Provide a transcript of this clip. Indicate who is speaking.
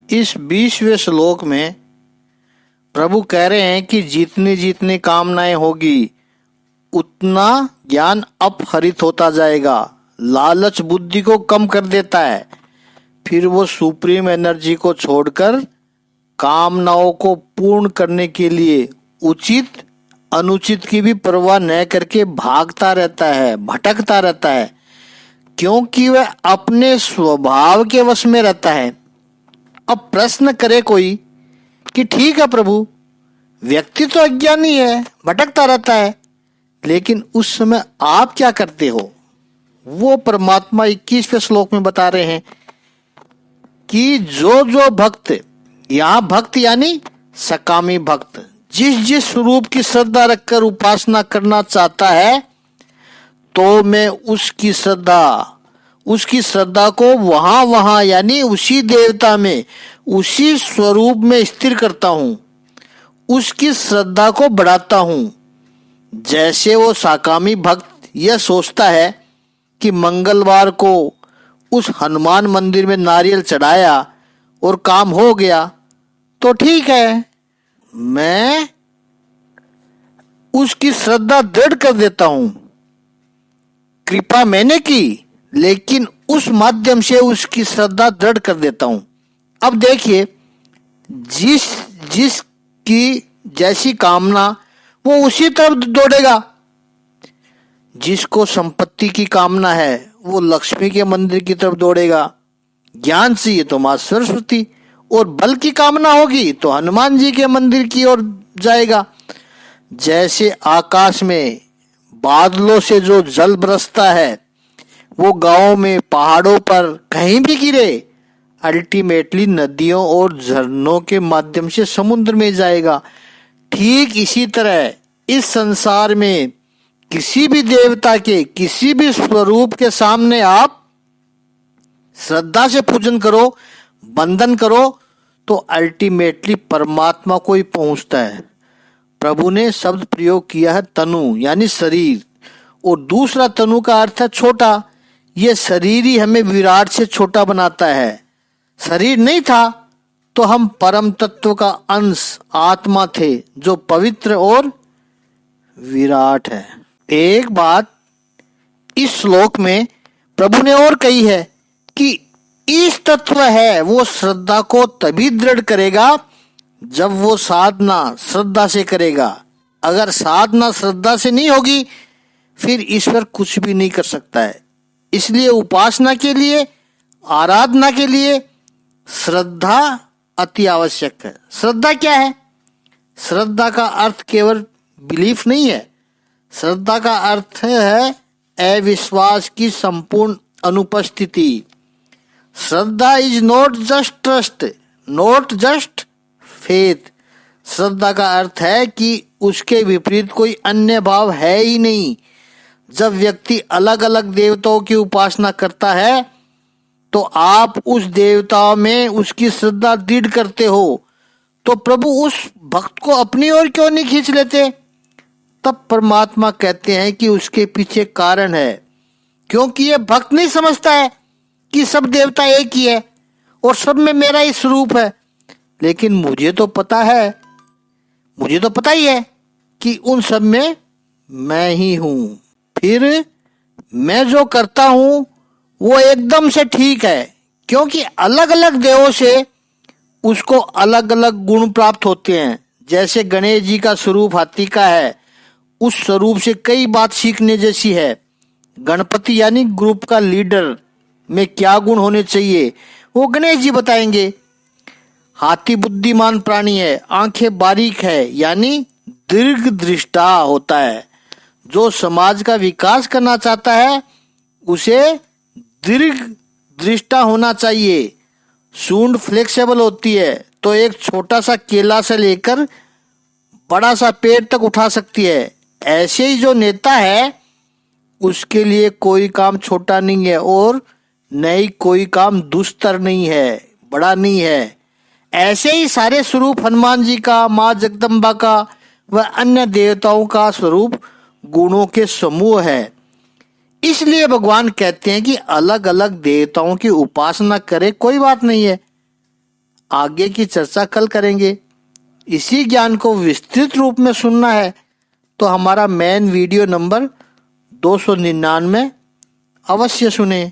Speaker 1: इस 20वें श्लोक में प्रभु कह रहे हैं कि जितनी जितनी कामनाएं होगी उतना ज्ञान अपहरित होता जाएगा। लालच बुद्धि को कम कर देता है, फिर वो सुप्रीम एनर्जी को छोड़कर कामनाओं को पूर्ण करने के लिए उचित अनुचित की भी परवाह न करके भागता रहता है, भटकता रहता है, क्योंकि वह अपने स्वभाव के वश में रहता है। अब प्रश्न करे कोई कि ठीक है प्रभु, व्यक्ति तो अज्ञानी है, भटकता रहता है, लेकिन उस समय आप क्या करते हो? वो परमात्मा 21वें श्लोक में बता रहे हैं कि जो जो भक्त, यहाँ भक्त यानी सकामी भक्त, जिस जिस स्वरूप की श्रद्धा रखकर उपासना करना चाहता है, तो मैं उसकी श्रद्धा को वहां यानी उसी देवता में, उसी स्वरूप में स्थिर करता हूं, उसकी श्रद्धा को बढ़ाता हूं। जैसे वो साकामी भक्त यह सोचता है कि मंगलवार को उस हनुमान मंदिर में नारियल चढ़ाया और काम हो गया तो ठीक है, मैं उसकी श्रद्धा दृढ़ कर देता हूं। कृपा मैंने की, लेकिन उस माध्यम से उसकी श्रद्धा दृढ़ कर देता हूं। अब देखिए, जिसकी जैसी कामना वो उसी तरफ दौड़ेगा। जिसको संपत्ति की कामना है वो लक्ष्मी के मंदिर की तरफ दौड़ेगा, ज्ञान चाहिए तो मां सरस्वती, और बल की कामना होगी तो हनुमान जी के मंदिर की ओर जाएगा। जैसे आकाश में बादलों से जो जल बरसता है वो गांवों में, पहाड़ों पर कहीं भी गिरे, अल्टीमेटली नदियों और झरनों के माध्यम से समुद्र में जाएगा। ठीक इसी तरह इस संसार में किसी भी देवता के, किसी भी स्वरूप के सामने आप श्रद्धा से पूजन करो, बंधन करो, तो अल्टीमेटली परमात्मा को ही पहुंचता है। प्रभु ने शब्द प्रयोग किया है तनु यानी शरीर, और दूसरा तनु का अर्थ है छोटा। यह शरीर ही हमें विराट से छोटा बनाता है। शरीर नहीं था तो हम परम तत्व का अंश आत्मा थे, जो पवित्र और विराट है। एक बात इस श्लोक में प्रभु ने और कही है कि इस तत्व है वो श्रद्धा को तभी दृढ़ करेगा जब वो साधना श्रद्धा से करेगा। अगर साधना श्रद्धा से नहीं होगी फिर ईश्वर कुछ भी नहीं कर सकता है। इसलिए उपासना के लिए, आराधना के लिए श्रद्धा अति आवश्यक है। श्रद्धा क्या है? श्रद्धा का अर्थ केवल बिलीफ नहीं है। श्रद्धा का अर्थ है अविश्वास की संपूर्ण अनुपस्थिति। Shraddha is not just trust, not just faith. श्रद्धा का अर्थ है कि उसके विपरीत कोई अन्य भाव है ही नहीं। जब व्यक्ति अलग अलग देवताओं की उपासना करता है तो आप उस देवता में उसकी श्रद्धा दृढ़ करते हो, तो प्रभु उस भक्त को अपनी ओर क्यों नहीं खींच लेते? तब परमात्मा कहते हैं कि उसके पीछे कारण है, क्योंकि यह भक्त नहीं समझता है कि सब देवता एक ही है और सब में मेरा ही स्वरूप है। लेकिन मुझे तो पता ही है कि उन सब में मैं ही हूं। फिर मैं जो करता हूं वो एकदम से ठीक है, क्योंकि अलग अलग देवों से उसको अलग अलग गुण प्राप्त होते हैं। जैसे गणेश जी का स्वरूप हाथी का है, उस स्वरूप से कई बात सीखने जैसी है। गणपति यानी ग्रुप का लीडर में क्या गुण होने चाहिए वो गणेश जी बताएंगे। हाथी बुद्धिमान प्राणी है, आंखें बारीक है, यानी दीर्घ दृष्टा होता है। जो समाज का विकास करना चाहता है उसे दीर्घ दृष्टा होना चाहिए। सूंड फ्लेक्सिबल होती है तो एक छोटा सा केला से लेकर बड़ा सा पेड़ तक उठा सकती है। ऐसे ही जो नेता है उसके लिए कोई काम छोटा नहीं है और न ही कोई काम दुस्तर नहीं है, बड़ा नहीं है। ऐसे ही सारे स्वरूप हनुमान जी का, माँ जगदम्बा का व अन्य देवताओं का स्वरूप गुणों के समूह है। इसलिए भगवान कहते हैं कि अलग अलग देवताओं की उपासना करे, कोई बात नहीं है। आगे की चर्चा कल करेंगे। इसी ज्ञान को विस्तृत रूप में सुनना है तो हमारा मेन वीडियो नंबर 299 अवश्य सुने।